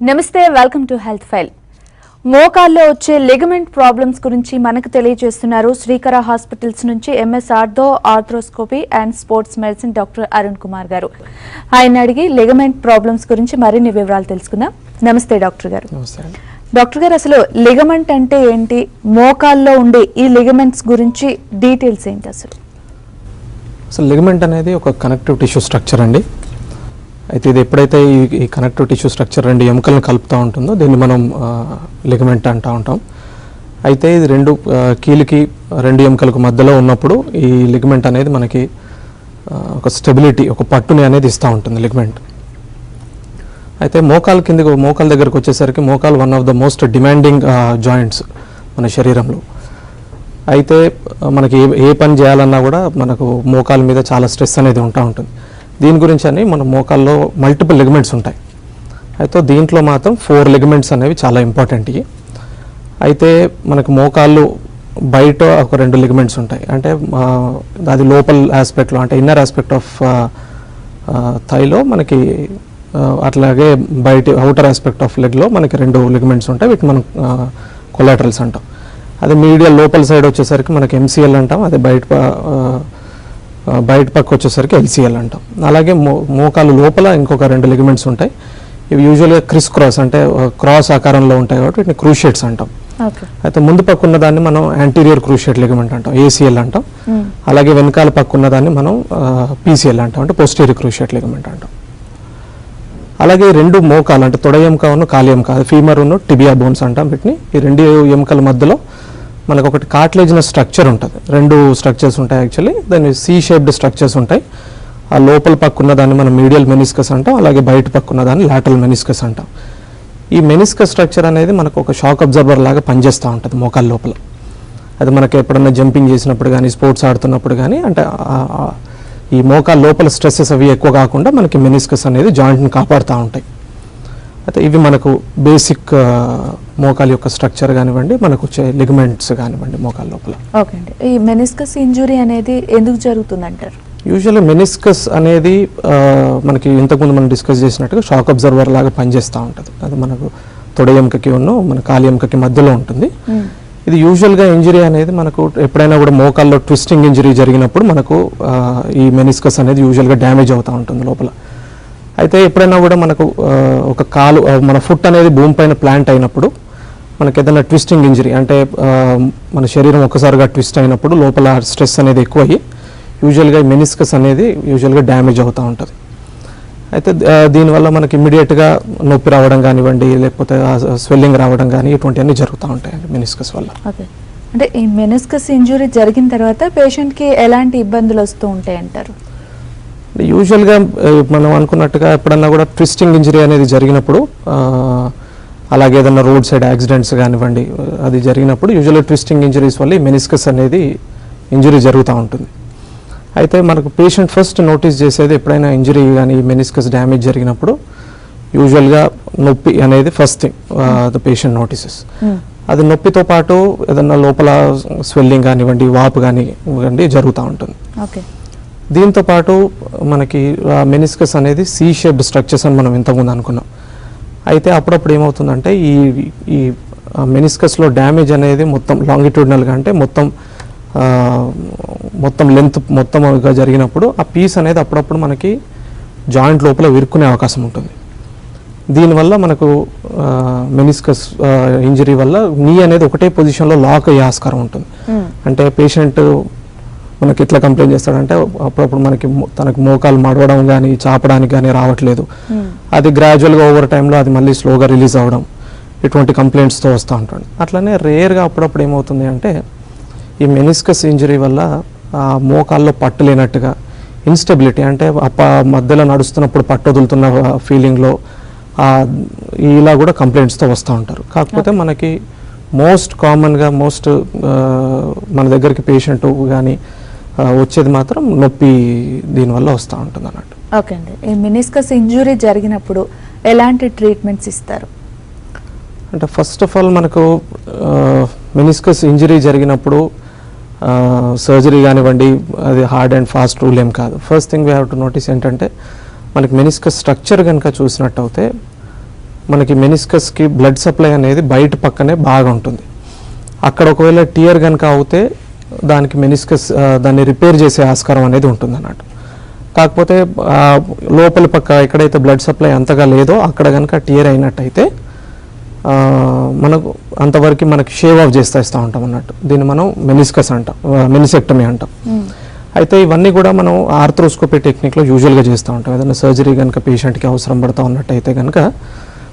నమస్తే welcome to health file. మోకాల్లో వచ్చే ligament problems గురించి మనకు తెలియజేస్తున్నారు శ్రీకర హాస్పిటల్స్ నుంచి MS arthroscopy and sports medicine doctor Arun Kumar గారు. ఆయన అడిగి లిగమెంట్ ప్రాబ్లమ్స్ గురించి మరిన్ని వివరాలు తెలుసుకుందాం. నమస్తే డాక్టర్ గారు. డాక్టర్ గారు, అసలు లిగమెంట్ అంటే ఏంటి, మోకాల్లో ఉండే ఈ లిగమెంట్స్ గురించి డీటెయిల్స్ ఏంటి? అసలు లిగమెంట్ అనేది ఒక కనెక్టివ్ టిష్యూ స్ట్రక్చర్ అండి. అయితే ఇది ఎప్పుడైతే ఈ కనెక్టివ్ టిష్యూ స్ట్రక్చర్ రెండు ఎముకలను కలుపుతూ ఉంటుందో దీన్ని మనం లిగమెంట్ అంటూ ఉంటాం. అయితే ఇది కీలుకి రెండు ఎముకలకు మధ్యలో ఉన్నప్పుడు ఈ లిగమెంట్ అనేది మనకి ఒక స్టెబిలిటీ, ఒక పట్టుని అనేది ఇస్తూ ఉంటుంది లిగమెంట్. అయితే మోకాల దగ్గరకు వచ్చేసరికి మోకాలు one of the most demanding joints మన శరీరంలో. అయితే మనకి ఏ పని చేయాలన్నా కూడా మనకు మోకాల మీద చాలా స్ట్రెస్ అనేది ఉంటుంది. దీని గురించి అని మన మోకాల్లో మల్టిపుల్ లిగమెంట్స్ ఉంటాయి. అయితే దీంట్లో మాత్రం 4 లిగమెంట్స్ అనేవి చాలా ఇంపార్టెంట్. అయితే మనకు మోకాళ్ళు బయట ఒక 2 లిగమెంట్స్ ఉంటాయి. అంటే అది లోపల్ ఆస్పెక్ట్లో, అంటే ఇన్నర్ ఆస్పెక్ట్ ఆఫ్ థైలో మనకి, అట్లాగే బయట అవుటర్ ఆస్పెక్ట్ ఆఫ్ లెగ్లో మనకి 2 లిగమెంట్స్ ఉంటాయి. వీటిని మనం కొలాటరల్స్ అంటాం. అదే మీడియల్ లోపల సైడ్ వచ్చేసరికి మనకి ఎంసీఎల్ అంటాం. అదే బయట పక్క వచ్చేసరికి ఎల్సీఎల్ అంటాం. అలాగే మోకాలు లోపల ఇంకొక 2 లిగమెంట్స్ ఉంటాయి. ఇవి యూజువల్గా క్రాస్, అంటే క్రాస్ ఆకారంలో ఉంటాయి కాబట్టి వీటిని క్రూషియేట్స్ అంటాం. అయితే ముందు పక్క ఉన్న దాన్ని మనం యాంటీరియర్ క్రూషియేట్ లిగమెంట్ అంటాం, ఏసీఎల్ అంటాం. అలాగే వెనకాల పక్క ఉన్న దాన్ని మనం పీసీఎల్ అంటాం, అంటే పోస్టీరియర్ క్రూషియేట్ లిగమెంట్ అంటాం. అలాగే 2 మోకాలు, అంటే తొడ ఎముక కాలి ఎముక, ఫీమర్ టిబియా బోన్స్ అంటాం వీటిని. ఈ 2 ఎముకల మధ్యలో మనకు ఒకటి కార్టిలేజినస్ స్ట్రక్చర్ ఉంటుంది. 2 స్ట్రక్చర్స్ ఉంటాయి. యాక్చువల్లీ దాన్ని సి షేప్డ్ స్ట్రక్చర్స్ ఉంటాయి. ఆ లోపల పక్క ఉన్న దాన్ని మనం మీడియల్ మెనిస్కస్ అంటాం. అలాగే బయట పక్క ఉన్న దాన్ని లాటరల్ మెనిస్కస్ అంటాం. ఈ మెనిస్కస్ స్ట్రక్చర్ అనేది మనకు ఒక షాక్ అబ్జర్వర్ లాగా పనిచేస్తూ ఉంటుంది మోకాల లోపల. అది మనకి ఎప్పుడన్నా జంపింగ్ చేసినప్పుడు కానీ, స్పోర్ట్స్ ఆడుతున్నప్పుడు కానీ, అంటే ఈ మోకాల లోపల స్ట్రెస్సెస్ అవి ఎక్కువ కాకుండా మనకి మెనిస్కస్ అనేది జాయింట్ని కాపాడుతూ ఉంటాయి. అయితే ఇవి మనకు బేసిక్ మోకాల యొక్క స్ట్రక్చర్ కానివ్వండి, మనకు వచ్చే లిగమెంట్స్ కానివ్వండి మోకాల లోపల. ఓకే అండి. ఈ మెనిస్కస్ ఇంజురీ అనేది ఎందుకు జరుగుతుంది అంటారు? యూజువల్లీ మెనిస్కస్ అనేది మనకి ఇంతకుముందు మనం డిస్కస్ చేసినట్టుగా షాక్ అబ్జర్వర్ లాగా పనిచేస్తూ ఉంటుంది. అది మనకు తొడ ఎముకకి మన కాలి ఎముకకి మధ్యలో ఉంటుంది. ఇది యూజువల్గా ఇంజరీ అనేది మనకు ఎప్పుడైనా కూడా మోకాల్లో ట్విస్టింగ్ ఇంజరీ జరిగినప్పుడు మనకు ఈ మెనిస్కస్ అనేది యూజువల్గా డ్యామేజ్ అవుతూ ఉంటుంది లోపల. అయితే ఎప్పుడైనా కూడా మనకు ఒక కాలు, మన ఫుట్ అనేది భూమి పైన ప్లాంట్ అయినప్పుడు మనకి ఏదైనా ట్విస్టింగ్ ఇంజరీ, అంటే మన శరీరం ఒక్కసారిగా ట్విస్ట్ అయినప్పుడు లోపల స్ట్రెస్ అనేది ఎక్కువయ్యి యూజువల్గా మెనిస్కస్ అనేది యూజువల్గా డ్యామేజ్ అవుతూ ఉంటుంది. అయితే దీనివల్ల మనకి ఇమ్మీడియట్గా నొప్పి రావడం కానివ్వండి, లేకపోతే స్వెల్లింగ్ రావడం కానీ, ఇటువంటివన్నీ జరుగుతూ ఉంటాయండి మెనిస్కస్ వల్ల. ఓకే. అంటే ఈ మెనిస్కస్ ఇంజురీ జరిగిన తర్వాత పేషెంట్కి ఎలాంటి ఇబ్బందులు వస్తూ ఉంటాయి అంటారు? యూజువల్గా మనం అనుకున్నట్టుగా ఎప్పుడన్నా కూడా ట్విస్టింగ్ ఇంజరీ అనేది జరిగినప్పుడు, అలాగే ఏదైనా రోడ్ సైడ్ యాక్సిడెంట్స్ కానివ్వండి అది జరిగినప్పుడు యూజువల్గా ట్విస్టింగ్ ఇంజరీస్ వల్ల మెనిస్కస్ అనేది ఇంజరీ జరుగుతూ ఉంటుంది. అయితే మనకు పేషెంట్ ఫస్ట్ నోటీస్ చేసేది ఎప్పుడైనా ఇంజరీ కానీ మెనిస్కస్ డ్యామేజ్ జరిగినప్పుడు యూజువల్గా నొప్పి అనేది first thing the patient notices. అది నొప్పితో పాటు ఏదన్నా లోపల స్వెల్లింగ్ కానివ్వండి, వాపు కానివ్వండి జరుగుతూ ఉంటుంది. ఓకే. దీంతో పాటు మనకి మెనిస్కస్ అనేది సి షేప్డ్ స్ట్రక్చర్స్ అని మనం ఇంతకుముందు అనుకున్నాం. అయితే అప్పుడప్పుడు ఏమవుతుందంటే ఈ మెనిస్కస్లో డ్యామేజ్ అనేది మొత్తం లాంగిట్యూడినల్గా, అంటే మొత్తం లెంత్ మొత్తంగా జరిగినప్పుడు ఆ పీస్ అనేది అప్పుడప్పుడు మనకి జాయింట్ లోపల విరుక్కునే అవకాశం ఉంటుంది. దీనివల్ల మనకు మెనిస్కస్ ఇంజరీ వల్ల నీ అనేది ఒకటే పొజిషన్లో లాక్ అయ్యే ఆస్కారం ఉంటుంది. అంటే పేషెంట్ మనకి ఎట్లా కంప్లైంట్ చేస్తాడంటే అప్పుడప్పుడు తనకు మోకాలు మడవడం కానీ, చాపడానికి కానీ రావట్లేదు. అది గ్రాడ్యువల్గా ఓవర్ టైంలో అది మళ్ళీ స్లోగా రిలీజ్ అవ్వడం, ఇటువంటి కంప్లైంట్స్తో వస్తూ ఉంటాడు. అట్లనే రేర్గా అప్పుడప్పుడు ఏమవుతుంది అంటే ఈ మెనిస్కస్ ఇంజరీ వల్ల ఆ మోకాల్లో పట్టు లేనట్టుగా, ఇన్స్టెబిలిటీ, అంటే మధ్యలో నడుస్తున్నప్పుడు పట్టు వదులుతున్న ఫీలింగ్లో ఇలా కూడా కంప్లైంట్స్తో వస్తూ ఉంటారు. కాకపోతే మనకి మోస్ట్ కామన్గా మన దగ్గరికి పేషెంట్ కానీ వచ్చేది మాత్రం నొప్పి దీనివల్ల వస్తూ ఉంటుంది అన్నట్టు. ఓకే అండి. ఈ మెనిస్కస్ ఇంజురీ జరిగినప్పుడు ఎలాంటి ట్రీట్మెంట్స్ ఇస్తారు? అంటే ఫస్ట్ ఆఫ్ ఆల్ మనకు మెనిస్కస్ ఇంజరీ జరిగినప్పుడు సర్జరీ కానివ్వండి, అది హార్డ్ అండ్ ఫాస్ట్ రూల్ ఏం కాదు. First thing we have to notice ఏంటంటే మనకి మెనిస్కస్ స్ట్రక్చర్ కనుక చూసినట్టు అయితే మనకి మెనిస్కస్కి బ్లడ్ సప్లై అనేది బయట పక్కనే బాగా ఉంటుంది. అక్కడ ఒకవేళ టియర్ కనుక అవుతే దానికి మెనిస్కస్ దాన్ని రిపేర్ చేసే ఆస్కారం అనేది ఉంటుంది అన్నట్టు. కాకపోతే లోపల పక్క ఎక్కడైతే బ్లడ్ సప్లై అంతగా లేదో అక్కడ కనుక టియర్ అయినట్టయితే మనకు అంతవరకు మనకి షేవ్ ఆఫ్ చేస్తూ ఉంటాం అన్నట్టు. దీన్ని మనం మెనిస్కస్ అంటాం, మెనిసెక్టమీ అంటాం. అయితే ఇవన్నీ కూడా మనం ఆర్థ్రోస్కోపీ టెక్నిక్లో యూజువల్గా చేస్తూ ఉంటాం. ఏదైనా సర్జరీ కనుక పేషెంట్కి అవసరం పడుతూ ఉన్నట్టయితే కనుక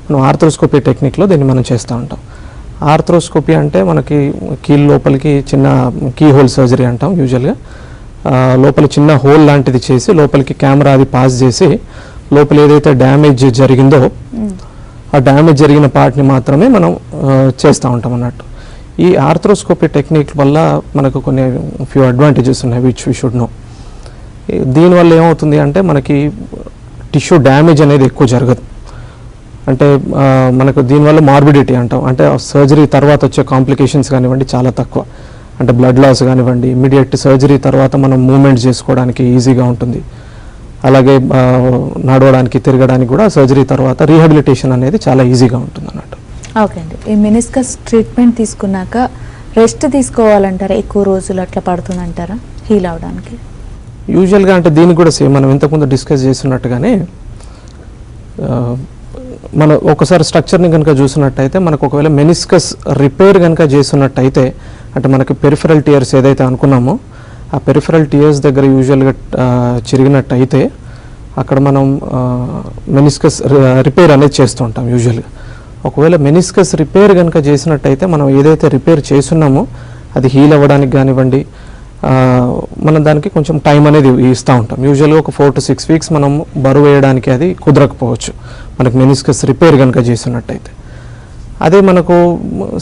మనం ఆర్థ్రోస్కోపీ టెక్నిక్లో దీన్ని మనం చేస్తూ ఉంటాం. ఆర్థ్రోస్కోపీ అంటే మనకి కీల్ లోపలికి చిన్న కీ హోల్ సర్జరీ అంటాం యూజువల్గా. లోపల చిన్న హోల్ లాంటిది చేసి లోపలికి కెమెరా అది పాస్ చేసి లోపల ఏదైతే డ్యామేజ్ జరిగిందో ఆ డ్యామేజ్ జరిగిన పార్ట్ని మాత్రమే మనం చేస్తూ ఉంటాం అన్నట్టు. ఈ ఆర్థ్రోస్కోపీ టెక్నిక్ వల్ల మనకు కొన్ని ఫ్యూ అడ్వాంటేజెస్ ఉన్నాయి విచ్ వీ షుడ్ నో. దీనివల్ల ఏమవుతుంది అంటే మనకి టిష్యూ డ్యామేజ్ అనేది ఎక్కువ జరగదు. అంటే మనకు దీనివల్ల మార్బిడిటీ అంటాం, అంటే సర్జరీ తర్వాత వచ్చే కాంప్లికేషన్స్ కానివ్వండి చాలా తక్కువ. అంటే బ్లడ్ లాస్ కానివ్వండి, ఇమీడియట్ సర్జరీ తర్వాత మనం మూవ్మెంట్ చేసుకోవడానికి ఈజీగా ఉంటుంది. అలాగే నడవడానికి తిరగడానికి కూడా సర్జరీ తర్వాత రీహాబిలిటేషన్ అనేది చాలా ఈజీగా ఉంటుంది అన్నట్టు. ఓకే అండి, ఈ మెనిస్కస్ ట్రీట్మెంట్ తీసుకున్నాక రెస్ట్ తీసుకోవాలంటారా? ఎక్కువ రోజులు అట్లా పడుతుందంటారా హీల్ అవడానికి? యూజువల్గా అంటే దీనికి కూడా సేమ్ మనం ఇంతకుముందు డిస్కస్ చేస్తున్నట్టుగానే మన ఒకసారి స్ట్రక్చర్ని కనుక చూసినట్టయితే మనకు ఒకవేళ మెనిస్కస్ రిపేర్ కనుక చేస్తున్నట్టయితే అంటే మనకి పెరిఫరల్ టియర్స్ ఏదైతే అనుకున్నామో ఆ పెరిఫరల్ టియర్స్ దగ్గర యూజువల్గా చిరిగినట్టయితే అక్కడ మనం మెనిస్కస్ రిపేర్ అనేది చేస్తూ ఉంటాం యూజువల్గా. ఒకవేళ మెనిస్కస్ రిపేర్ కనుక చేసినట్టయితే మనం ఏదైతే రిపేర్ చేస్తున్నామో అది హీల్ అవ్వడానికి కానివ్వండి మనం దానికి కొంచెం టైం అనేది ఇస్తూ ఉంటాం. యూజువల్గా ఒక 4 to 6 weeks మనం బరువు వేయడానికి అది కుదరకపోవచ్చు మనకు మెనిస్కస్ రిపేర్ కనుక చేసినట్టయితే. అదే మనకు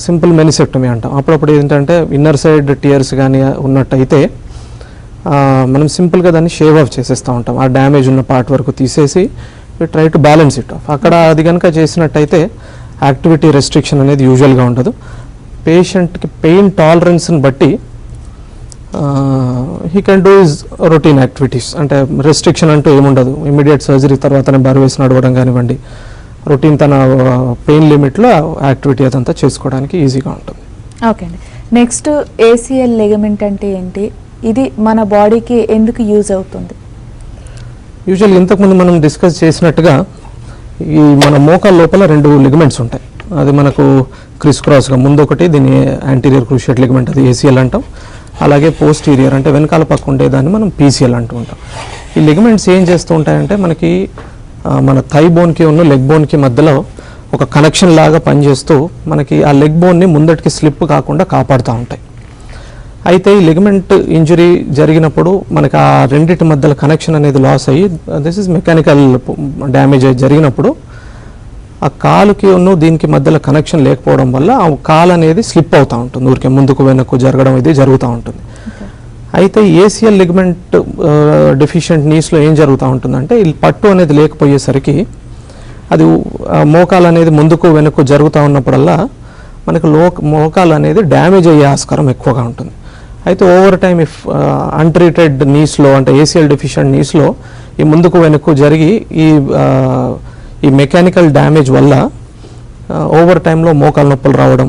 సింపుల్ మెనిసెక్టమీ అంటాం. అప్పుడప్పుడు ఏంటంటే ఇన్నర్ సైడ్ టియర్స్ కానీ ఉన్నట్టయితే మనం సింపుల్గా దాన్ని షేవ్ ఆఫ్ చేసేస్తూ ఉంటాం. ఆ డ్యామేజ్ ఉన్న పార్ట్ వరకు తీసేసి try to balance it of. అక్కడ అది కనుక చేసినట్టయితే యాక్టివిటీ రెస్ట్రిక్షన్ అనేది యూజువల్గా ఉండదు. పేషెంట్కి పెయిన్ టాలరెన్స్ని బట్టి he can do his routine activities. అంటే రెస్ట్రిక్షన్ అంటూ ఏముండదు. ఇమీడియట్ సర్జరీ తర్వాతనే బరువు వేసి నడవడం కానివ్వండి, రొటీన్ తన పెయిన్ లిమిట్లో యాక్టివిటీ అదంతా చేసుకోవడానికి ఈజీగా ఉంటుంది. ఓకే అండి, నెక్స్ట్ ఏసీఎల్ లిగమెంట్ అంటే ఏంటి? ఇది మన బాడీకి ఎందుకు యూజ్ అవుతుంది? యూజువల్ ఇంతకుముందు మనం డిస్కస్ చేసినట్టుగా ఈ మన మోకాల లోపల 2 లిగమెంట్స్ ఉంటాయి. అది మనకు క్రిస్ క్రాస్గా ముందు ఒకటి దీన్ని యాంటీరియర్ క్రూషియేట్ లిగమెంట్ అది ఏసీఎల్ అంటాం. అలాగే పోస్టీరియర్ అంటే వెనకాల పక్క ఉండేదాన్ని మనం పీసీఎల్ అంటూ ఉంటాం. ఈ లిగమెంట్స్ ఏం చేస్తూ ఉంటాయంటే మనకి మన థై బోన్కి ఉన్న లెగ్ బోన్కి మధ్యలో ఒక కనెక్షన్ లాగా పనిచేస్తూ మనకి ఆ లెగ్ బోన్ని ముందటికి స్లిప్ కాకుండా కాపాడుతూ ఉంటాయి. అయితే ఈ లిగమెంట్ ఇంజరీ జరిగినప్పుడు మనకి ఆ రెండింటి మధ్యలో కనెక్షన్ అనేది లాస్ అయ్యి దిస్ ఇస్ మెకానికల్ డ్యామేజ్ జరిగినప్పుడు ఆ కాలుకి ఉన్న దీనికి మధ్యలో కనెక్షన్ లేకపోవడం వల్ల ఆ కాలు అనేది స్లిప్ అవుతూ ఉంటుంది, ఊరికే ముందుకు వెనక్కు జరగడం ఇది జరుగుతూ ఉంటుంది. అయితే ఏసీఎల్ లిగమెంట్ డెఫిషియెంట్ నీస్లో ఏం జరుగుతూ ఉంటుందంటే ఈ పట్టు అనేది లేకపోయేసరికి అది మోకాలు అనేది ముందుకు వెనక్కు జరుగుతూ ఉన్నప్పుడల్లా మనకు మోకాలు అనేది డ్యామేజ్ అయ్యే ఆస్కారం ఎక్కువగా ఉంటుంది. అయితే ఓవర్ టైమ్ ఇఫ్ అన్ట్రీటెడ్ నీస్లో అంటే ఏసీఎల్ డెఫిషియెంట్ నీస్లో ఈ ముందుకు వెనక్కు జరిగి ఈ మెకానికల్ డ్యామేజ్ వల్ల ఓవర్ టైంలో మోకాలు నొప్పులు రావడం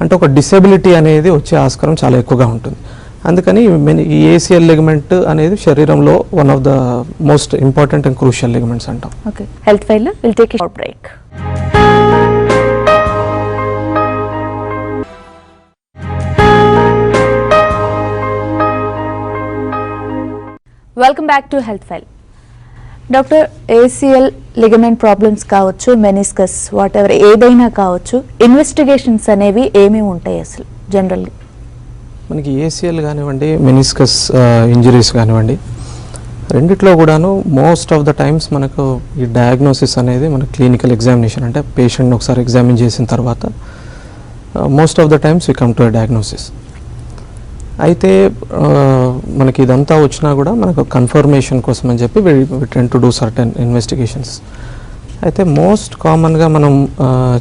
అంటే ఒక డిసేబిలిటీ అనేది వచ్చే ఆస్కారం చాలా ఎక్కువగా ఉంటుంది. అందుకని ఈ ఏసీఎల్ లిగమెంట్ అనేది శరీరంలో one of the most important and crucial ligaments అంటాం. Okay, health file will take a break. Welcome back to health file. Doctor, ACL ligament problems కావచ్చు, మెనిస్కస్ వాట్ ఎవర్ ఏదైనా కావచ్చు, ఇన్వెస్టిగేషన్స్ అనేవి ఏమేమి ఉంటాయి అసలు జనరల్గా? మనకి ఏసీఎల్ కానివ్వండి, మెనిస్కస్ ఇంజరీస్ కానివ్వండి, రెండిట్లో కూడాను మోస్ట్ ఆఫ్ ద టైమ్స్ మనకు ఈ డయాగ్నోసిస్ అనేది మన క్లినికల్ ఎగ్జామినేషన్ అంటే పేషెంట్ని ఒకసారి ఎగ్జామిన్ చేసిన తర్వాత most of the times we come to a diagnosis. అయితే మనకి ఇదంతా వచ్చినా కూడా మనకు కన్ఫర్మేషన్ కోసం అని చెప్పి we tend to do certain investigations. అయితే మోస్ట్ కామన్గా మనం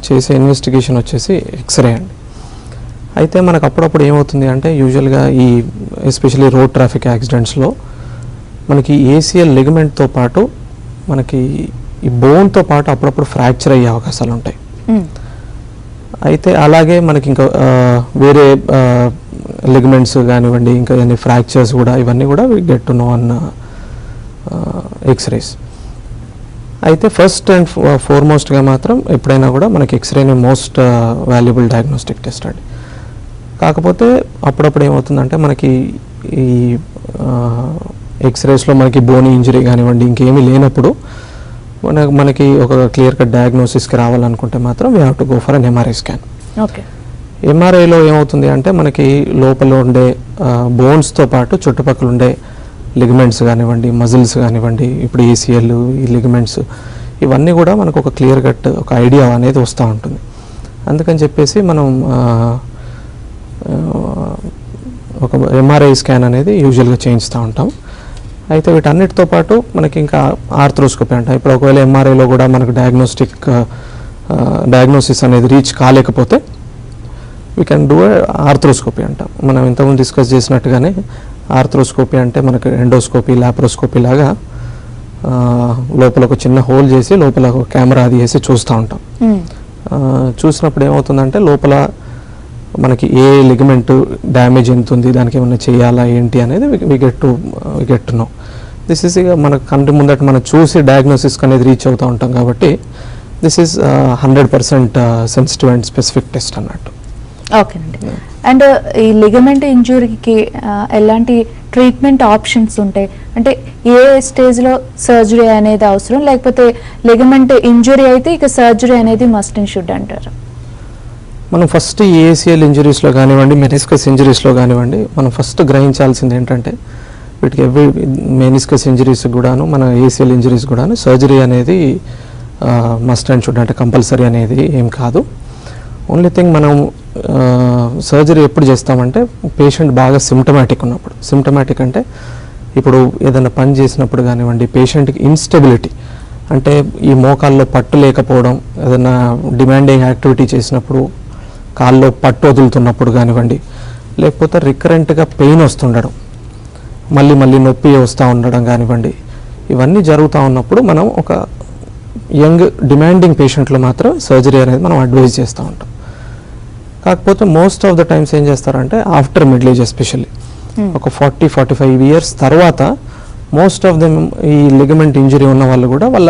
చేసే ఇన్వెస్టిగేషన్ వచ్చేసి ఎక్స్రే అండి. అయితే మనకు అప్పుడప్పుడు ఏమవుతుంది అంటే యూజువల్గా ఈ ఎస్పెషల్లీ రోడ్ ట్రాఫిక్ యాక్సిడెంట్స్లో మనకి ఏసీఎల్ లిగమెంట్తో పాటు మనకి ఈ బోన్తో పాటు అప్పుడప్పుడు ఫ్రాక్చర్ అయ్యే అవకాశాలు ఉంటాయి. అయితే అలాగే మనకి ఇంకా వేరే లిగమెంట్స్ కానివ్వండి, ఇంకా ఎన్ని ఫ్రాక్చర్స్ కూడా, ఇవన్నీ కూడా we get to know on x-rays. అయితే ఫస్ట్ అండ్ ఫార్మోస్ట్గా మాత్రం ఎప్పుడైనా కూడా మనకి ఎక్స్రేనే మోస్ట్ వాల్యుబుల్ డయాగ్నోస్టిక్ టెస్ట్ అండి. కాకపోతే అప్పుడప్పుడు ఏమవుతుందంటే మనకి ఈ ఎక్స్రేస్లో మనకి బోన్ ఇంజరీ కానివ్వండి ఇంకేమీ లేనప్పుడు మనకి ఒక క్లియర్ కట్ డయాగ్నోసిస్కి రావాలనుకుంటే మాత్రం we have to go for an MRI scan. Okay. ఎంఆర్ఐలో ఏమవుతుంది అంటే మనకి లోపల ఉండే బోన్స్తో పాటు చుట్టుపక్కల ఉండే లిగమెంట్స్ కానివ్వండి, మజిల్స్ కానివ్వండి, ఇప్పుడు ఏసీఎల్, ఈ లిగమెంట్స్, ఇవన్నీ కూడా మనకు ఒక క్లియర్ కట్ ఒక ఐడియా అనేది వస్తూ ఉంటుంది. అందుకని చెప్పేసి మనం ఒక ఎంఆర్ఐ స్కాన్ అనేది యూజువల్గా చేయిస్తూ ఉంటాం. అయితే వీటన్నిటితో పాటు మనకి ఇంకా ఆర్థ్రోస్కోపీ అంటాం. ఇప్పుడు ఒకవేళ ఎంఆర్ఐలో కూడా మనకు డయాగ్నోసిస్ అనేది రీచ్ కాలేకపోతే వీ కెన్ డూ ఆర్థ్రోస్కోపీ అంటాం. మనం ఇంతకుముందు డిస్కస్ చేసినట్టుగానే ఆర్థ్రోస్కోపీ అంటే మనకు ఎండోస్కోపీ, లాప్రోస్కోపీ లాగా లోపల ఒక చిన్న హోల్ చేసి లోపల ఒక కెమెరా అది వేసి చూస్తూ ఉంటాం. చూసినప్పుడు ఏమవుతుందంటే లోపల మనకి ఏ లిగమెంట్ డ్యామేజ్ ఎంత ఉంది, దానికి ఏమైనా చేయాలా ఏంటి అనేది we get to know. This is ఇక మనకు కంటి ముందట మనం చూసి డయాగ్నోసిస్ అనేది రీచ్ అవుతూ ఉంటాం కాబట్టి this is 100% sensitive and specific test అన్నట్టు. ఓకేనండి. అండ్ ఈ లిగమెంట్ ఇంజురీకి ఎలాంటి ట్రీట్మెంట్ ఆప్షన్స్ ఉంటాయి? అంటే ఏ స్టేజ్లో సర్జరీ అనేది అవసరం, లేకపోతే లిగమెంట్ ఇంజురీ అయితే ఇక సర్జరీ అనేది మస్ట్ అండ్ షుడ్ అంటారు? మనం ఫస్ట్ ఏసీఎల్ ఇంజరీస్లో కానివ్వండి, మెనిస్కస్ ఇంజరీస్లో కానివ్వండి, మనం ఫస్ట్ గ్రహించాల్సింది ఏంటంటే వీటికి ఎవ్రీ మెనిస్కస్ ఇంజరీస్ కూడాను, మన ఏసీఎల్ ఇంజరీస్ కూడాను సర్జరీ అనేది మస్ట్ అండ్ షుడ్ అంటే కంపల్సరీ అనేది ఏం కాదు. ఓన్లీ థింగ్ మనం సర్జరీ ఎప్పుడు చేస్తామంటే పేషెంట్ బాగా సిమ్టమాటిక్ ఉన్నప్పుడు. సిమ్టమాటిక్ అంటే ఇప్పుడు ఏదైనా పని చేసినప్పుడు కానివ్వండి, పేషెంట్కి ఇన్స్టెబిలిటీ అంటే ఈ మోకాల్లో పట్టు లేకపోవడం, ఏదైనా డిమాండింగ్ యాక్టివిటీ చేసినప్పుడు కాల్లో పట్టు వదులుతున్నప్పుడు కానివ్వండి, లేకపోతే రికరెంట్గా పెయిన్ వస్తుండడం, మళ్ళీ మళ్ళీ నొప్పి వస్తూ ఉండడం కానివ్వండి, ఇవన్నీ జరుగుతూ ఉన్నప్పుడు మనం ఒక యంగ్ డిమాండింగ్ పేషెంట్లో మాత్రం సర్జరీ అనేది మనం అడ్వైజ్ చేస్తూ ఉంటాం. కాకపోతే మోస్ట్ ఆఫ్ ద టైమ్స్ ఏం చేస్తారంటే ఆఫ్టర్ మిడిల్ ఏజ్ ఎస్పెషల్లీ ఒక 40-45 ఇయర్స్ తర్వాత మోస్ట్ ఆఫ్ దెమ్ ఈ లిగమెంట్ ఇంజరీ ఉన్న వాళ్ళు కూడా వాళ్ళ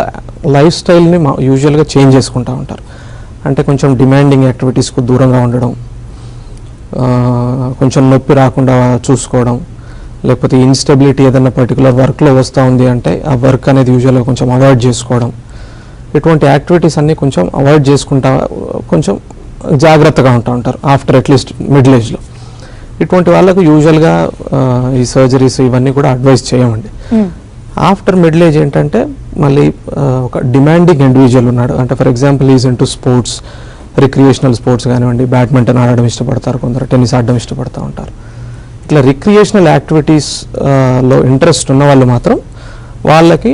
లైఫ్ స్టైల్ని యూజువల్గా చేంజ్ చేసుకుంటూ ఉంటారు. అంటే కొంచెం డిమాండింగ్ యాక్టివిటీస్కు దూరంగా ఉండడం, కొంచెం నొప్పి రాకుండా చూసుకోవడం, లేకపోతే ఇన్స్టెబిలిటీ ఏదైనా పర్టికులర్ వర్క్లో వస్తూ ఉంది అంటే ఆ వర్క్ అనేది యూజువల్గా కొంచెం అవాయిడ్ చేసుకోవడం, ఇటువంటి యాక్టివిటీస్ అన్నీ కొంచెం అవాయిడ్ చేసుకుంటా కొంచెం జాగ్రత్తగా ఉంటూ ఉంటారు ఆఫ్టర్ అట్లీస్ట్ మిడిల్ ఏజ్లో. ఇటువంటి వాళ్ళకు యూజువల్గా ఈ సర్జరీస్ ఇవన్నీ కూడా అడ్వైస్ చేయమండి. ఆఫ్టర్ మిడిల్ ఏజ్ ఏంటంటే మళ్ళీ ఒక డిమాండింగ్ ఇండివిజువల్ ఉన్నాడు అంటే for example is into sports, recreational sports కానివ్వండి, బ్యాడ్మింటన్ ఆడడం ఇష్టపడతారు కొందరు, టెన్నిస్ ఆడడం ఇష్టపడుతూ ఉంటారు. ఇట్లా రిక్రియేషనల్ యాక్టివిటీస్లో ఇంట్రెస్ట్ ఉన్న వాళ్ళు మాత్రం వాళ్ళకి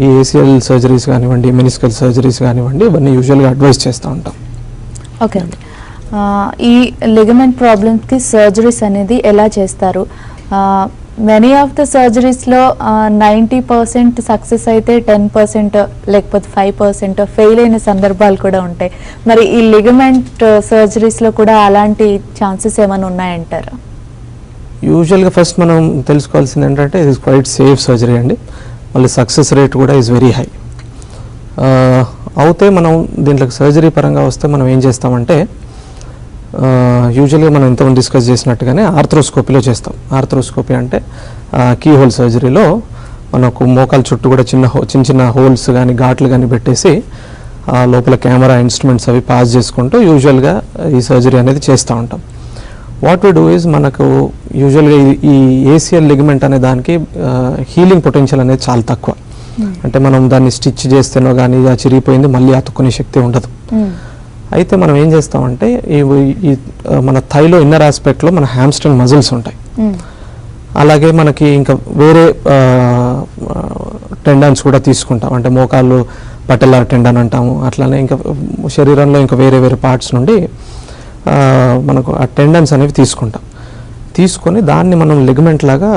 ఈ ఏసీఎల్ సర్జరీస్ కానివ్వండి, మెనిస్కల్ సర్జరీస్ కానివ్వండి, ఇవన్నీ యూజువల్గా అడ్వైస్ చేస్తూ ఉంటాం. ఓకే అండి. ఈ లిగమెంట్ ప్రాబ్లమ్స్కి సర్జరీస్ అనేది ఎలా చేస్తారు? మెనీ ఆఫ్ ద సర్జరీస్లో 90% సక్సెస్ అయితే 10% లేకపోతే 5% ఫెయిల్ అయిన సందర్భాలు కూడా ఉంటాయి. మరి ఈ లిగమెంట్ సర్జరీస్లో కూడా అలాంటి ఛాన్సెస్ ఏమైనా ఉన్నాయంటారా? యూజువల్గా ఫస్ట్ మనం తెలుసుకోవాల్సింది ఏంటంటే ఇది ఇస్ క్వైట్ సేఫ్ సర్జరీ అండి. మళ్ళీ సక్సెస్ రేట్ కూడా ఈజ్ వెరీ హై. అయితే మనం దీంట్లోకి సర్జరీ పరంగా వస్తే మనం ఏం చేస్తామంటే యూజువల్గా మనం ఇంతకుముందు డిస్కస్ చేసినట్టుగానే ఆర్థ్రోస్కోపీలో చేస్తాం. ఆర్థ్రోస్కోపీ అంటే కీ హోల్ సర్జరీలో మనకు మోకాల చుట్టూ కూడా చిన్న చిన్న హోల్స్ కానీ ఘాట్లు కానీ పెట్టేసి లోపల కెమెరా ఇన్స్ట్రుమెంట్స్ అవి పాస్ చేసుకుంటూ యూజువల్గా ఈ సర్జరీ అనేది చేస్తూ ఉంటాం. వాట్ వి డూ ఈజ్ మనకు యూజువల్గా ఈ ఏసీఎల్ లిగమెంట్ అనే దానికి హీలింగ్ పొటెన్షియల్ అనేది చాలా తక్కువ. అంటే మనం దాన్ని స్టిచ్ చేస్తేనో కానీ చిరిగిపోయింది మళ్ళీ అతుక్కునే శక్తి ఉండదు. అయితే మనం ఏం చేస్తామంటే ఈ మన థైలో ఇన్నర్ ఆస్పెక్ట్లో మన హ్యామ్స్ట్రింగ్ మజిల్స్ ఉంటాయి. అలాగే మనకి ఇంకా వేరే టెండన్స్ కూడా తీసుకుంటాం. అంటే మోకాళ్ళు పటెల్లార్ టెండన్ అంటాము. అట్లానే ఇంకా శరీరంలో ఇంకా వేరే వేరే పార్ట్స్ నుండి మనకు ఆ టెండన్స్ అనేవి తీసుకుంటాం. తీసుకొని దాన్ని మనం లిగమెంట్ లాగా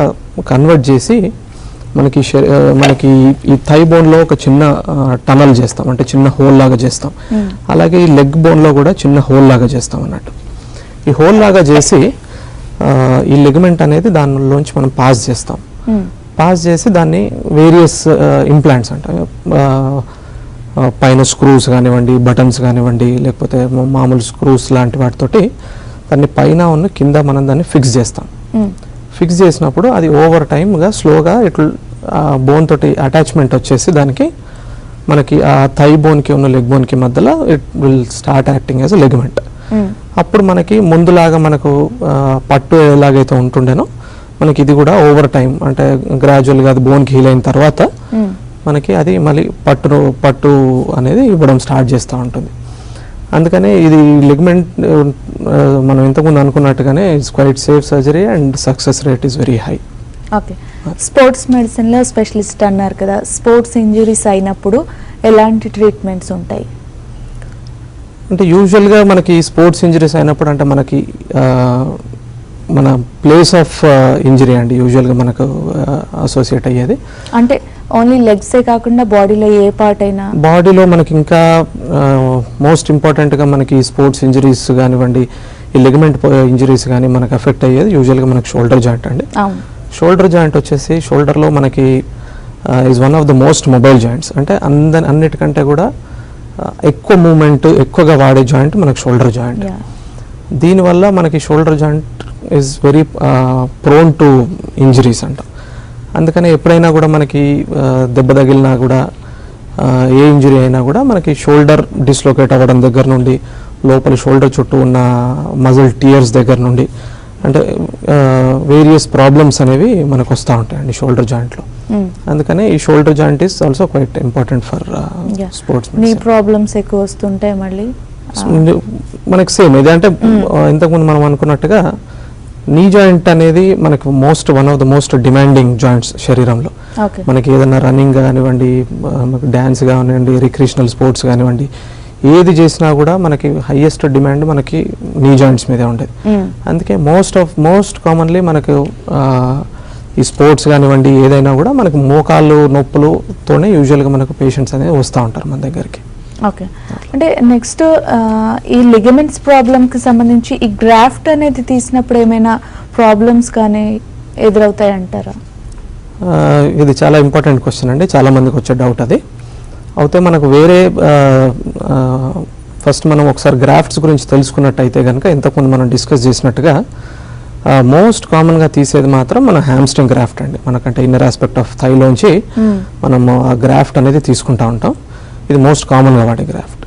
కన్వర్ట్ చేసి మనకి ఈ థై బోన్లో ఒక చిన్న టనల్ చేస్తాం, అంటే చిన్న హోల్ లాగా చేస్తాం. అలాగే ఈ లెగ్ బోన్లో కూడా చిన్న హోల్ లాగా చేస్తాం అన్నట్టు. ఈ హోల్ లాగా చేసి ఈ లిగమెంట్ అనేది దానిలోంచి మనం పాస్ చేస్తాం. పాస్ చేసి దాన్ని వేరియస్ ఇంప్లాంట్స్ అంటే పైన స్క్రూస్ కానివ్వండి, బటన్స్ కానివ్వండి, లేకపోతే మామూలు స్క్రూస్ లాంటి వాటితోటి దాన్ని పైన ఉన్న కింద మనం దాన్ని ఫిక్స్ చేస్తాం. ఫిక్స్ చేసినప్పుడు అది ఓవర్ టైమ్గా స్లోగా ఇట్లా బోన్ తోటి అటాచ్మెంట్ వచ్చేసి దానికి మనకి ఆ థై బోన్కి ఉన్న లెగ్ బోన్కి మధ్యలో it will start acting as a ligament. అప్పుడు మనకి ముందులాగా మనకు పట్టు ఎలాగైతే ఉంటుండేనో మనకి ఇది కూడా ఓవర్ టైం అంటే గ్రాడ్యువల్గా అది బోన్కి హీల్ అయిన తర్వాత మనకి అది మళ్ళీ పట్టు అనేది ఇవ్వడం స్టార్ట్ చేస్తూ ఉంటుంది. అందుకనే ఇది లిగ్మెంట్ మనం ఇంతకుముందు అనుకున్నట్టుగానే it's quite safe surgery and success rate is very high. Okay, sports మెడిసిన్లో స్పెషలిస్ట్ అన్నారు కదా, స్పోర్ట్స్ ఇంజురీస్ అయినప్పుడు ఎలాంటి ట్రీట్మెంట్స్ ఉంటాయి? అంటే యూజువల్గా మనకి స్పోర్ట్స్ ఇంజరీస్ అయినప్పుడు అంటే మనకి మన ప్లేస్ ఆఫ్ ఇంజరీ అండి యూజువల్గా మనకు అసోసియేట్ అయ్యేది. అంటే ఓన్లీ లెగ్సే కాకుండా బాడీలో ఏ పార్ట్ అయినా? బాడీలో మనకి ఇంకా మోస్ట్ ఇంపార్టెంట్గా మనకి స్పోర్ట్స్ ఇంజరీస్ కానివ్వండి, ఈ లిగమెంట్ ఇంజరీస్ కానీ మనకు ఎఫెక్ట్ అయ్యేది యూజువల్గా మనకి షోల్డర్ జాయింట్ అండి. షోల్డర్ జాయింట్ వచ్చేసి షోల్డర్లో మనకి is one of the most mobile joints. అంటే అన్నిటికంటే కూడా ఎక్కువ మూమెంట్ ఎక్కువగా వాడే జాయింట్ మనకి షోల్డర్ జాయింట్. దీనివల్ల మనకి shoulder joint is very prone to injuries అంట. అందుకని ఎప్పుడైనా కూడా మనకి దెబ్బ తగిలినా కూడా ఏ ఇంజరీ అయినా కూడా మనకి షోల్డర్ డిస్లోకేట్ అవ్వడం దగ్గర నుండి లోపల షోల్డర్ చుట్టూ ఉన్న మజిల్ టియర్స్ దగ్గర నుండి అంటే వేరియస్ ప్రాబ్లమ్స్ అనేవి మనకు వస్తూ ఉంటాయండి షోల్డర్ జాయింట్లో. అందుకనే ఈ shoulder joint is also quite important for sports. నీ ప్రాబ్లమ్స్ ఎక్కువ వస్తుంటాయి మళ్ళీ మనకి సేమ్ ఇది అంటే ఇంతకుముందు మనం అనుకున్నట్టుగా నీ జాయింట్ అనేది మనకు one of the most demanding joints శరీరంలో. మనకి ఏదైనా రన్నింగ్ కానివ్వండి, డ్యాన్స్ కానివ్వండి, రిక్రియేషనల్ స్పోర్ట్స్ కానివ్వండి, ఏది చేసినా కూడా మనకి హైయెస్ట్ డిమాండ్ మనకి నీ జాయింట్స్ మీదే ఉండేది. అందుకే మోస్ట్ కామన్లీ మనకు ఈ స్పోర్ట్స్ కానివ్వండి ఏదైనా కూడా మనకు మోకాళ్ళు నొప్పులతోనే యూజువల్గా మనకు పేషెంట్స్ అనేది వస్తూ ఉంటారు మన దగ్గరికి. ఓకే, అంటే నెక్స్ట్ ఈ లిగమెంట్స్ ప్రాబ్లమ్కి సంబంధించి ఈ గ్రాఫ్ట్ అనేది తీసినప్పుడు ఏమైనా ప్రాబ్లమ్స్ కానీ ఎదురవుతాయి అంటారా? ఇది చాలా ఇంపార్టెంట్ క్వశ్చన్ అండి, చాలా మందికి వచ్చే డౌట్ అది. అయితే మనకు వేరే ఫస్ట్ మనం ఒకసారి గ్రాఫ్ట్స్ గురించి తెలుసుకున్నట్టయితే కనుక ఇంతకుముందు మనం డిస్కస్ చేసినట్టుగా మోస్ట్ కామన్గా తీసేది మాత్రం మన హ్యామ్స్ట్రింగ్ గ్రాఫ్ట్ అండి. మనకంటే ఇన్నర్ ఆస్పెక్ట్ ఆఫ్ థైలోంచి మనం ఆ గ్రాఫ్ట్ అనేది తీసుకుంటూ ఉంటాం. ఇది మోస్ట్ కామన్గా వాడే గ్రాఫ్ట్.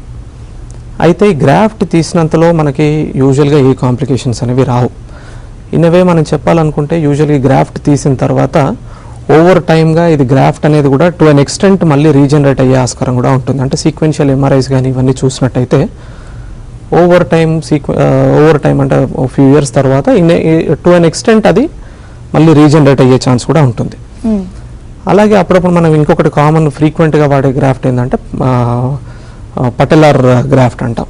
అయితే ఈ గ్రాఫ్ట్ తీసినంతలో మనకి యూజువల్గా ఏ కాంప్లికేషన్స్ అనేవి రావు. ఇన్నవే మనం చెప్పాలనుకుంటే యూజువల్గా గ్రాఫ్ట్ తీసిన తర్వాత ఓవర్ టైమ్గా ఇది గ్రాఫ్ట్ అనేది కూడా టు అన్ ఎక్స్టెంట్ మళ్ళీ రీజనరేట్ అయ్యే ఆస్కారం కూడా ఉంటుంది. అంటే సీక్వెన్షియల్ ఎంఆర్ఐస్ కానీ ఇవన్నీ చూసినట్టయితే ఓవర్ టైం అంటే ఫ్యూ ఇయర్స్ తర్వాత టు అన్ ఎక్స్టెంట్ అది మళ్ళీ రీజనరేట్ అయ్యే ఛాన్స్ కూడా ఉంటుంది. అలాగే అప్పుడప్పుడు మనం ఇంకొకటి కామన్ ఫ్రీక్వెంట్గా వాడే గ్రాఫ్ట్ ఏంటంటే పటెలార్ గ్రాఫ్ట్ అంటాం.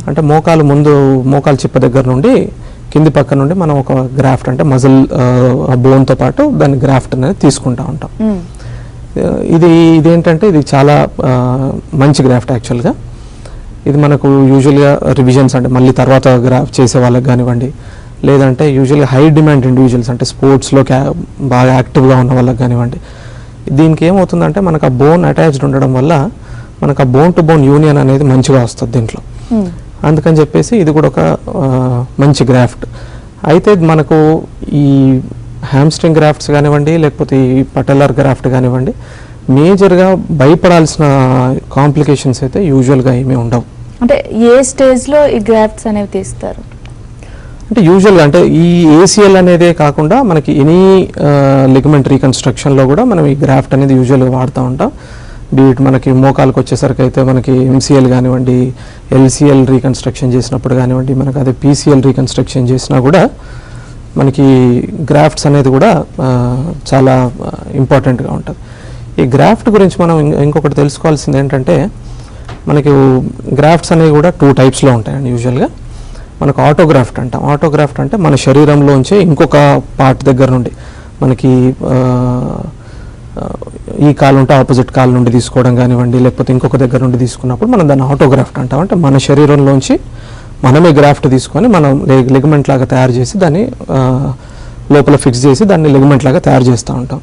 అంటే మోకాలు చిప్ప దగ్గర నుండి కింది పక్క నుండి మనం ఒక గ్రాఫ్ట్ అంటే మజిల్ బోన్తో పాటు దాని గ్రాఫ్ట్ అనేది తీసుకుంటూ ఉంటాం. ఇదేంటంటే ఇది చాలా మంచి గ్రాఫ్ట్ యాక్చువల్గా. ఇది మనకు యూజువల్గా రివిజన్స్ అంటే మళ్ళీ తర్వాత గ్రాఫ్ చేసే వాళ్ళకి కానివ్వండి, లేదంటే యూజువల్గా హై డిమాండ్ ఇండివిజువల్స్ అంటే స్పోర్ట్స్లో బాగా యాక్టివ్గా ఉన్న వాళ్ళకి కానివ్వండి, దీనికి ఏమవుతుందంటే మనకు ఆ బోన్ అటాచ్డ్ ఉండడం వల్ల మనకు ఆ బోన్ టు బోన్ యూనియన్ అనేది మంచిగా వస్తుంది దీంట్లో. అందుకని చెప్పేసి ఇది కూడా ఒక మంచి గ్రాఫ్ట్. అయితే మనకు ఈ హ్యామ్స్ట్రింగ్ గ్రాఫ్ట్స్ కానివ్వండి లేకపోతే ఈ పటెలార్ గ్రాఫ్ట్ కానివ్వండి మేజర్గా భయపడాల్సిన కాంప్లికేషన్స్ అయితే యూజువల్గా ఏమీ ఉండవు. అంటే ఏ స్టేజ్లో ఈ గ్రాఫ్ట్స్ అనేవి తీస్తారు? అంటే యూజువల్గా అంటే ఈ ఏసీఎల్ అనేదే కాకుండా మనకి ఎనీ లిగమెంట్ రీకన్స్ట్రక్షన్లో కూడా మనం ఈ గ్రాఫ్ట్ అనేది యూజువల్గా వాడుతూ ఉంటాం. బీట్ మనకి మోకాలకు వచ్చేసరికి అయితే మనకి ఎంసీఎల్ కానివ్వండి, ఎల్సీఎల్ రీకన్స్ట్రక్షన్ చేసినప్పుడు కానివ్వండి, మనకి అదే పీసీఎల్ రీకన్స్ట్రక్షన్ చేసినా కూడా మనకి గ్రాఫ్ట్స్ అనేది కూడా చాలా ఇంపార్టెంట్గా ఉంటుంది. ఈ గ్రాఫ్ట్ గురించి మనం ఇంకొకటి తెలుసుకోవాల్సింది ఏంటంటే మనకి గ్రాఫ్ట్స్ అనేవి కూడా 2 టైప్స్లో ఉంటాయండి యూజువల్గా. మనకు ఆటోగ్రాఫ్ట్ అంటాం. ఆటోగ్రాఫ్ట్ అంటే మన శరీరంలోంచి ఇంకొక పార్ట్ దగ్గర నుండి మనకి ఈ కాలు ఉంటే ఆపోజిట్ కాలు నుండి తీసుకోవడం కానివ్వండి, లేకపోతే ఇంకొక దగ్గర నుండి తీసుకున్నప్పుడు మనం దాన్ని ఆటోగ్రాఫ్ట్ అంటాం. అంటే మన శరీరంలోంచి మనమే గ్రాఫ్ట్ తీసుకొని మనం లిగమెంట్ లాగా తయారు చేసి దాన్ని లోపల ఫిక్స్ చేసి దాన్ని లిగమెంట్ లాగా తయారు చేస్తూ ఉంటాం.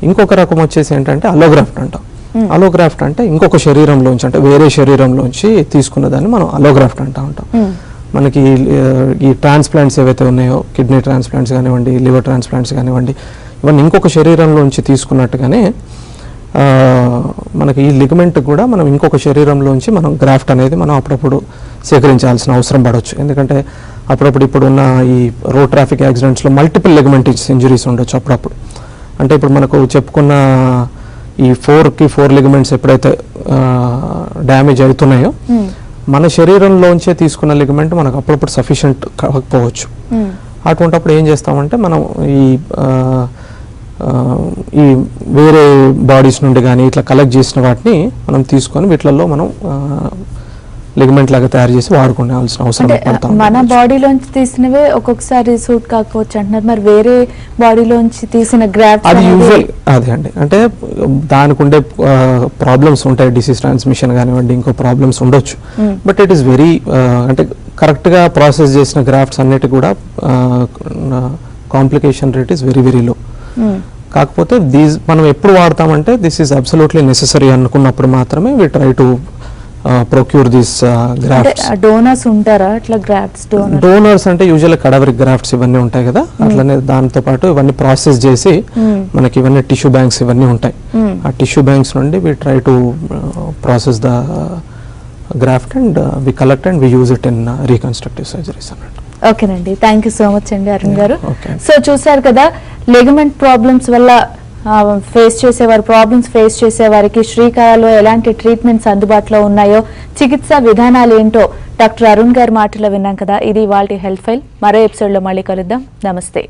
ఇంకొక రకం వచ్చేసి ఏంటంటే అలోగ్రాఫ్ట్ అంటాం. అలోగ్రాఫ్ట్ అంటే ఇంకొక శరీరంలోంచి, అంటే వేరే శరీరంలోంచి తీసుకున్న దాన్ని మనం అలోగ్రాఫ్ట్ అంటూ ఉంటాం. మనకి ఈ ట్రాన్స్ప్లాంట్స్ ఏవైతే ఉన్నాయో, కిడ్నీ ట్రాన్స్ప్లాంట్స్ కానివ్వండి, లివర్ ట్రాన్స్ప్లాంట్స్ కానివ్వండి, ఇవన్నీ ఇంకొక శరీరంలోంచి తీసుకున్నట్టుగానే మనకి ఈ లిగమెంట్ కూడా మనం ఇంకొక శరీరంలోంచి మనం గ్రాఫ్ట్ అనేది మనం అప్పుడప్పుడు సేకరించాల్సిన అవసరం పడవచ్చు. ఎందుకంటే అప్పుడప్పుడు ఇప్పుడున్న ఈ రోడ్ ట్రాఫిక్ యాక్సిడెంట్స్లో మల్టిపుల్ లిగమెంట్ ఇంజరీస్ ఉండొచ్చు అప్పుడప్పుడు. అంటే ఇప్పుడు మనకు చెప్పుకున్న ఈ 4 లిగమెంట్స్ ఎప్పుడైతే డ్యామేజ్ అవుతున్నాయో మన శరీరంలోంచే తీసుకున్న లిగమెంట్ మనకు అప్పుడప్పుడు సఫిషియెంట్ కాకపోవచ్చు. అటువంటిప్పుడు ఏం చేస్తామంటే మనం ఈ వేరే బాడీస్ నుండి కానీ ఇట్లా కలెక్ట్ చేసిన వాటిని మనం తీసుకొని వీటిలలో మనం లిగమెంట్ లాగా తయారు చేసి వాడుకోవాల్సిన అవసరం పడతాం. మన బాడీలోంచి తీసినవే ఒక్కొక్కసారి సూట్ కాకపోవచ్చు అంటున్నారు. మరి వేరే బాడీలోంచి తీసిన గ్రాఫ్ట్ అది యూజువల్ అదే అండి. అంటే దానికి ఉండే ప్రాబ్లమ్స్ ఉంటాయి, డిసీజ్ ట్రాన్స్మిషన్ కానివ్వండి, ఇంకో ప్రాబ్లమ్స్ ఉండొచ్చు. బట్ ఇట్ ఈస్ వెరీ అంటే కరెక్ట్గా ప్రాసెస్ చేసిన గ్రాఫ్ట్స్ అన్నిటి కూడా complication rate is very very low. కాకపోతే మనం ఎప్పుడు వాడతామంటే దిస్ ఈస్ అబ్సల్యూట్లీ నెసెసరీ అనుకున్నప్పుడు మాత్రమే we try to procure this grafts. Donors ఉంటారా అట్లా గ్రాఫ్ట్స్? డోనర్స్ అంటే యూజువల్ కడవరిక్ గ్రాఫ్ట్స్ ఇవన్నీ ఉంటాయి కదా, అట్లనే దాంతో పాటు ఇవన్నీ ప్రాసెస్ చేసి మనకి ఇవన్నీ టిష్యూ బ్యాంక్స్ ఇవన్నీ ఉంటాయి. ఆ టిష్యూ బ్యాంక్స్ నుండి we try to process the graft and we collect and we use it in reconstructive surgeries అన్నట్టు. ఓకేనండి, థ్యాంక్ యూ సో మచ్ అండి అరుణ్ గారు. సో చూసారు కదా, లిగమెంట్ ప్రాబ్లమ్స్ వల్ల ప్రాబ్లమ్స్ ఫేస్ చేసే వారికి శ్రీకారాలో ఎలాంటి ట్రీట్మెంట్స్ అందుబాటులో ఉన్నాయో, చికిత్సా విధానాలు ఏంటో డాక్టర్ అరుణ్ గారి మాటలో విన్నాం కదా. ఇది ఇవాల్టి హెల్త్ ఫైల్. మరో ఎపిసోడ్లో మళ్ళీ కలుద్దాం. నమస్తే.